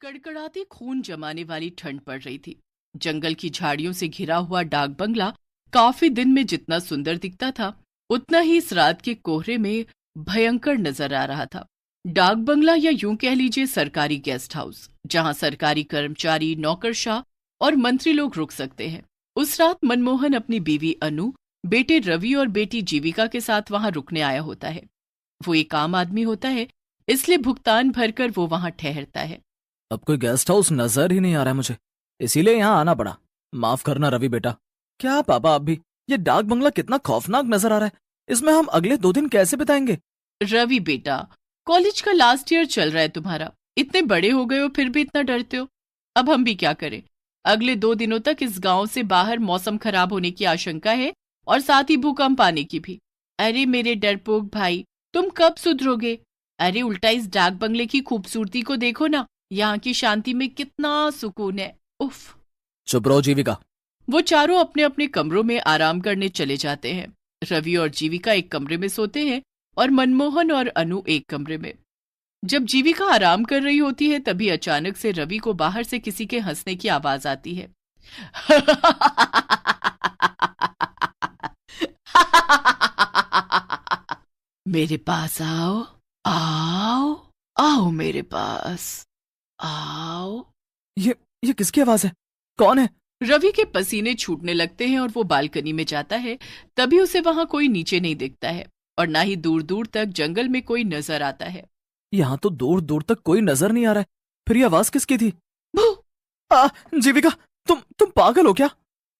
कड़कड़ाती खून जमाने वाली ठंड पड़ रही थी। जंगल की झाड़ियों से घिरा हुआ डाक बंगला काफी दिन में जितना सुंदर दिखता था, उतना ही इस रात के कोहरे में भयंकर नजर आ रहा था। डाक बंगला या यूं कह लीजिए सरकारी गेस्ट हाउस, जहां सरकारी कर्मचारी, नौकरशाह और मंत्री लोग रुक सकते हैं। उस रात मनमोहन अपनी बीवी अनु, बेटे रवि और बेटी जीविका के साथ वहां रुकने आया होता है। वो एक आम आदमी होता है, इसलिए भुगतान भरकर वो वहां ठहरता है। अब कोई गेस्ट हाउस नजर ही नहीं आ रहा है मुझे, इसीलिए यहाँ आना पड़ा। माफ करना रवि बेटा। क्या पापा आप भी? ये डाक बंगला कितना खौफनाक नजर आ रहा है। इसमें हम अगले 2 दिन कैसे बिताएंगे? रवि बेटा, कॉलेज का लास्ट ईयर चल रहा है तुम्हारा। इतने बड़े हो गए हो फिर भी इतना डरते हो। अब हम भी क्या करें। अगले 2 दिनों तक इस गांव से बाहर मौसम खराब होने की आशंका है और साथ ही भूकंप आने की भी। अरे मेरे डरपोक भाई, तुम कब सुधरोगे? अरे उल्टा इस डाक बंगले की खूबसूरती को देखो ना, यहाँ की शांति में कितना सुकून है। उफ। चुप रहो जीविका। वो चारों अपने अपने कमरों में आराम करने चले जाते हैं। रवि और जीविका एक कमरे में सोते हैं और मनमोहन और अनु एक कमरे में। जब जीविका आराम कर रही होती है तभी अचानक से रवि को बाहर से किसी के हंसने की आवाज आती है। मेरे पास आओ, आओ, आओ मेरे पास आओ। ये किसकी आवाज है? कौन है? रवि के पसीने छूटने लगते हैं और वो बालकनी में जाता है। तभी उसे वहां कोई नीचे नहीं दिखता है और ना ही दूर दूर तक जंगल में कोई नजर आता है। यहाँ तो दूर दूर तक कोई नजर नहीं आ रहा है। फिर ये आवाज किसकी थी? भू! जीविका, तुम पागल हो क्या?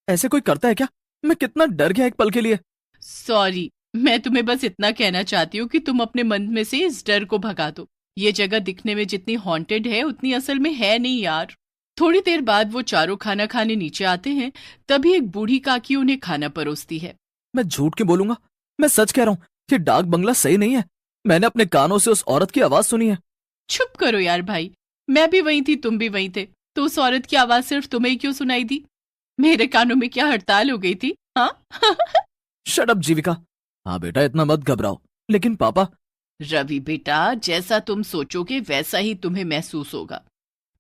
ऐसे कोई करता है क्या? मैं कितना डर गया एक पल के लिए। सॉरी, मैं तुम्हें बस इतना कहना चाहती हूँ कि तुम अपने मन में से इस डर को भगा दो। ये जगह दिखने में जितनी हॉन्टेड है उतनी असल में है नहीं यार। थोड़ी देर बाद वो चारों खाना खाने नीचे आते हैं। तभी एक बूढ़ी काकी उन्हें खाना परोसती है। मैं झूठ क्यों बोलूंगा? मैं सच कह रहा हूँ। ये डाक बंगला सही नहीं है। मैंने अपने कानों से उस औरत की आवाज सुनी है। चुप करो यार भाई, मैं भी वहीं थी, तुम भी वहीं थे, तो उस औरत की आवाज सिर्फ तुम्हें ही क्यों सुनाई दी? मेरे कानों में क्या हड़ताल हो गई थी? हाँ। शट अप जीविका। हाँ बेटा, इतना मत घबराओ। लेकिन पापा। रवि बेटा, जैसा तुम सोचोगे वैसा ही तुम्हें महसूस होगा।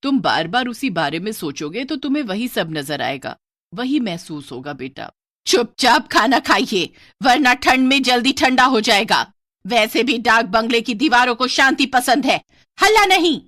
तुम बार बार उसी बारे में सोचोगे तो तुम्हें वही सब नजर आएगा, वही महसूस होगा बेटा। चुपचाप खाना खाइए, वरना ठंड में जल्दी ठंडा हो जाएगा। वैसे भी डाक बंगले की दीवारों को शांति पसंद है, हल्ला नहीं।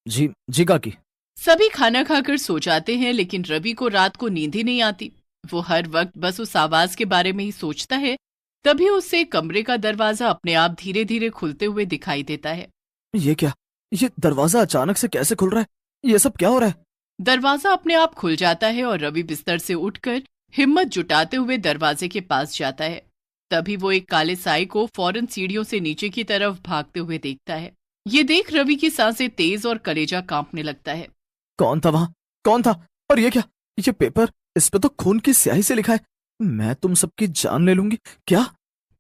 जी काकी। सभी खाना खाकर सो जाते हैं, लेकिन रवि को रात को नींद ही नहीं आती। वो हर वक्त बस उस आवाज के बारे में ही सोचता है। तभी उससे कमरे का दरवाजा अपने आप धीरे धीरे खुलते हुए दिखाई देता है। ये क्या? ये दरवाजा अचानक से कैसे खुल रहा है? ये सब क्या हो रहा है? दरवाजा अपने आप खुल जाता है और रवि बिस्तर से उठकर हिम्मत जुटाते हुए दरवाजे के पास जाता है। तभी वो एक काले साए को फौरन सीढ़ियों से नीचे की तरफ भागते हुए देखता है। ये देख रवि की सांसें तेज और कलेजा कांपने लगता है। कौन था वहां? कौन था? और ये क्या? ये पेपर, इस पे तो खून की स्याही से लिखा है, मैं तुम सबकी जान ले लूंगी। क्या?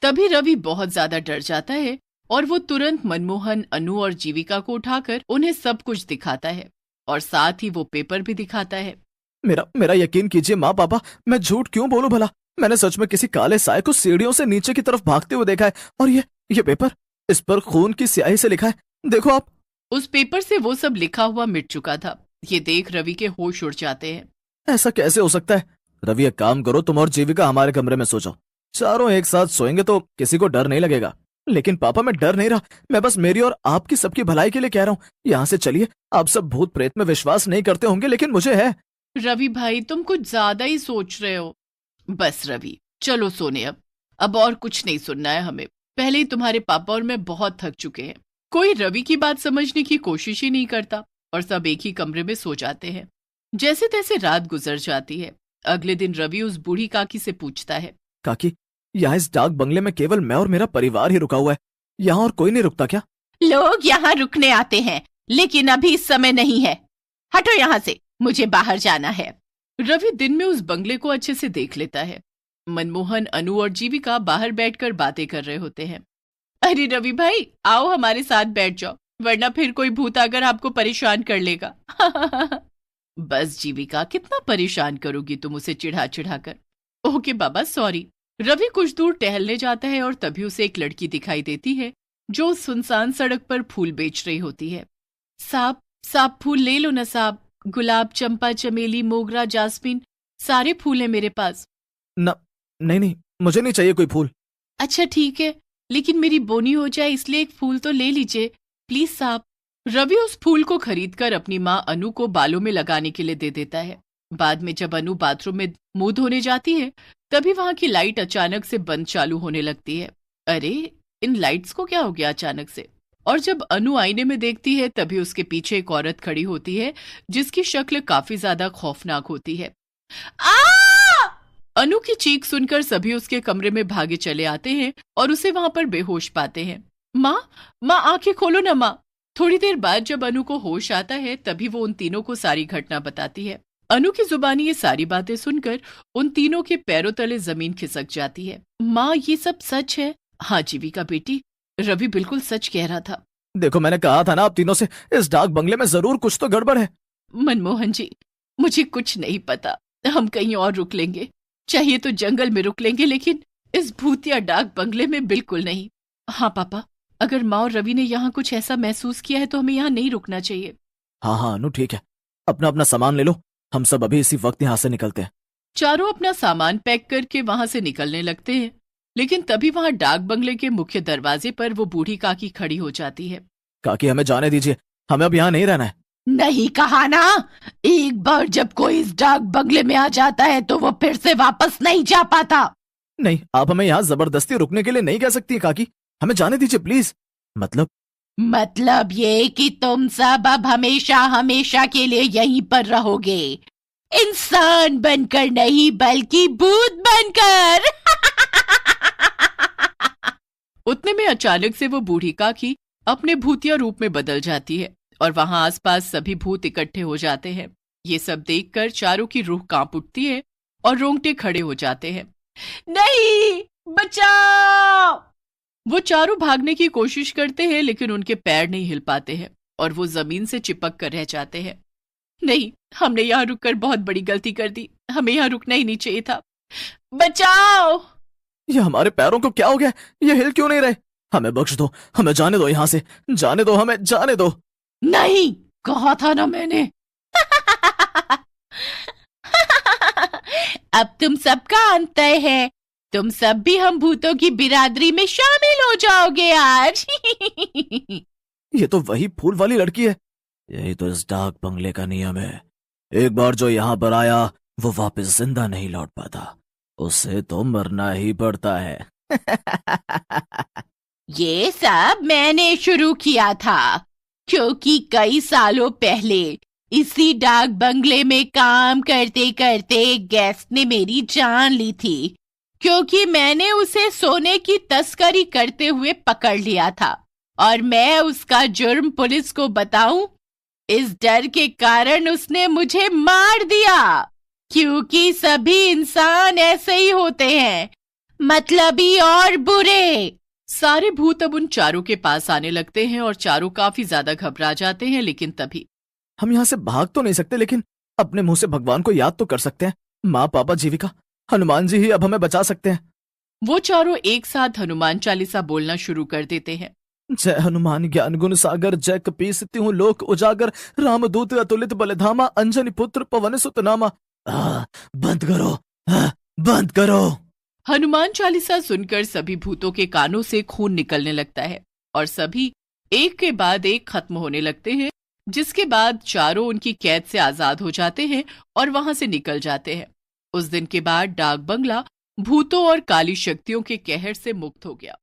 तभी रवि बहुत ज्यादा डर जाता है और वो तुरंत मनमोहन, अनु और जीविका को उठाकर उन्हें सब कुछ दिखाता है और साथ ही वो पेपर भी दिखाता है। मेरा यकीन कीजिए माँ पापा, मैं झूठ क्यों बोलूं भला? मैंने सच में किसी काले साए को सीढ़ियों से नीचे की तरफ भागते हुए देखा है। और ये पेपर, इस पर खून की स्याही से लिखा है, देखो आप। उस पेपर से वो सब लिखा हुआ मिट चुका था। ये देख रवि के होश उड़ जाते हैं। ऐसा कैसे हो सकता है? रवि, एक काम करो, तुम और जीविका हमारे कमरे में सो जाओ। चारों एक साथ सोएंगे तो किसी को डर नहीं लगेगा। लेकिन पापा, मैं डर नहीं रहा, मैं बस मेरी और आपकी सबकी भलाई के लिए कह रहा हूँ। यहाँ से चलिए। आप सब भूत प्रेत में विश्वास नहीं करते होंगे, लेकिन मुझे है। रवि भाई, तुम कुछ ज्यादा ही सोच रहे हो। बस रवि, चलो सोने। अब और कुछ नहीं सुनना है हमें। पहले ही तुम्हारे पापा और मैं बहुत थक चुके हैं। कोई रवि की बात समझने की कोशिश ही नहीं करता और सब एक ही कमरे में सो जाते हैं। जैसे तैसे रात गुजर जाती है। अगले दिन रवि उस बूढ़ी काकी से पूछता है, काकी, यहाँ इस डाक बंगले में केवल मैं और मेरा परिवार ही रुका हुआ है, यहाँ और कोई नहीं रुकता क्या? लोग यहाँ रुकने आते हैं, लेकिन अभी इस समय नहीं है। हटो यहाँ से, मुझे बाहर जाना है। रवि दिन में उस बंगले को अच्छे से देख लेता है। मनमोहन, अनु और जीविका बाहर बैठकर बातें कर रहे होते हैं। अरे रवि भाई, आओ हमारे साथ बैठ जाओ, वरना फिर कोई भूत आकर आपको परेशान कर लेगा। बस जीविका, कितना परेशान करोगी तुम उसे चिढ़ा चिढ़ा कर। ओके बाबा, सॉरी। रवि कुछ दूर टहलने जाता है और तभी उसे एक लड़की दिखाई देती है जो सुनसान सड़क पर फूल बेच रही होती है। साहब, साहब फूल ले लो ना साहब, गुलाब, चंपा, चमेली, मोगरा, जास्मीन, सारे फूल हैं मेरे पास। न, नहीं नहीं, मुझे नहीं चाहिए कोई फूल। अच्छा ठीक है, लेकिन मेरी बोनी हो जाए इसलिए एक फूल तो ले लीजिए प्लीज साहब। रवि उस फूल को खरीदकर अपनी माँ अनु को बालों में लगाने के लिए दे देता है। बाद में जब अनु बाथरूम में मुंह धोने जाती है तभी वहां की लाइट अचानक से बंद चालू होने लगती है। अरे, इन लाइट्स को क्या हो गया अचानक से? और जब अनु आईने में देखती है तभी उसके पीछे एक औरत खड़ी होती है जिसकी शक्ल काफी ज्यादा खौफनाक होती है। आ! अनु की चीख सुनकर सभी उसके कमरे में भागे चले आते हैं और उसे वहां पर बेहोश पाते हैं। माँ, माँ आंखें खोलो ना माँ। थोड़ी देर बाद जब अनु को होश आता है तभी वो उन तीनों को सारी घटना बताती है। अनु की जुबानी ये सारी बातें सुनकर उन तीनों के पैरों तले जमीन खिसक जाती है। माँ, ये सब सच है? हाँ जीविका बेटी, रवि बिल्कुल सच कह रहा था। देखो, मैंने कहा था ना आप तीनों से, इस डाक बंगले में जरूर कुछ तो गड़बड़ है। मनमोहन जी, मुझे कुछ नहीं पता, हम कहीं और रुक लेंगे, चाहिए तो जंगल में रुक लेंगे, लेकिन इस भूतिया डाक बंगले में बिल्कुल नहीं। हाँ पापा, अगर माँ और रवि ने यहाँ कुछ ऐसा महसूस किया है तो हमें यहाँ नहीं रुकना चाहिए। हाँ हाँ अनु, ठीक है, अपना अपना सामान ले लो, हम सब अभी इसी वक्त यहाँ से निकलते हैं। चारों अपना सामान पैक करके वहां से निकलने लगते हैं, लेकिन तभी वहां डाक बंगले के मुख्य दरवाजे पर वो बूढ़ी काकी खड़ी हो जाती है। काकी, हमें जाने दीजिए, हमें अब यहाँ नहीं रहना है। नहीं कहा ना, एक बार जब कोई इस डाक बंगले में आ जाता है तो वो फिर से वापस नहीं जा पाता। नहीं, आप हमें यहाँ जबरदस्ती रुकने के लिए नहीं कह सकती काकी, हमें जाने दीजिए प्लीज। मतलब ये कि तुम सब अब हमेशा हमेशा के लिए यहीं पर रहोगे, इंसान बनकर नहीं बल्कि भूत बनकर। उतने में अचानक से वो बूढ़ी काकी अपने भूतिया रूप में बदल जाती है और वहां आसपास सभी भूत इकट्ठे हो जाते हैं। ये सब देखकर चारों की रूह कांप उठती है और रोंगटे खड़े हो जाते हैं। नहीं, बचाओ! वो चारों भागने की कोशिश करते हैं लेकिन उनके पैर नहीं हिल पाते हैं और वो जमीन से चिपक कर रह जाते हैं। नहीं, हमने यहाँ रुककर बहुत बड़ी गलती कर दी, हमें यहाँ रुकना ही नहीं चाहिए था। बचाओ! ये हमारे पैरों को क्या हो गया? ये हिल क्यों नहीं रहे? हमें बख्श दो, हमें जाने दो यहाँ से, जाने दो, हमें जाने दो। नहीं, कहा था ना मैंने। अब तुम सबका अंत है, तुम सब भी हम भूतों की बिरादरी में शामिल हो जाओगे आज। ये तो वही फूल वाली लड़की है। यही तो इस डाक बंगले का नियम है, एक बार जो यहाँ पर आया वो वापस जिंदा नहीं लौट पाता, उसे तो मरना ही पड़ता है। ये सब मैंने शुरू किया था, क्योंकि कई सालों पहले इसी डाक बंगले में काम करते करते गेस्ट ने मेरी जान ली थी, क्योंकि मैंने उसे सोने की तस्करी करते हुए पकड़ लिया था और मैं उसका जुर्म पुलिस को बताऊं, इस डर के कारण उसने मुझे मार दिया। क्योंकि सभी इंसान ऐसे ही होते हैं, मतलबी और बुरे। सारे भूत अब उन चारों के पास आने लगते हैं और चारों काफी ज्यादा घबरा जाते हैं, लेकिन तभी हम यहाँ से भाग तो नहीं सकते, लेकिन अपने मुंह से भगवान को याद तो कर सकते हैं। माँ, पापा, जीविका, हनुमान जी ही अब हमें बचा सकते हैं। वो चारों एक साथ हनुमान चालीसा बोलना शुरू कर देते हैं। जय हनुमान ज्ञान गुण सागर, जय कपीस तिहु लोक उजागर, रामदूत अतुलित बलधामा, अंजनी पुत्र पवन सुत नामा। बंद करो, बंद करो। हनुमान चालीसा सुनकर सभी भूतों के कानों से खून निकलने लगता है और सभी एक के बाद एक खत्म होने लगते हैं, जिसके बाद चारों उनकी कैद से आजाद हो जाते हैं और वहां से निकल जाते हैं। उस दिन के बाद डाक बंगला भूतों और काली शक्तियों के कहर से मुक्त हो गया।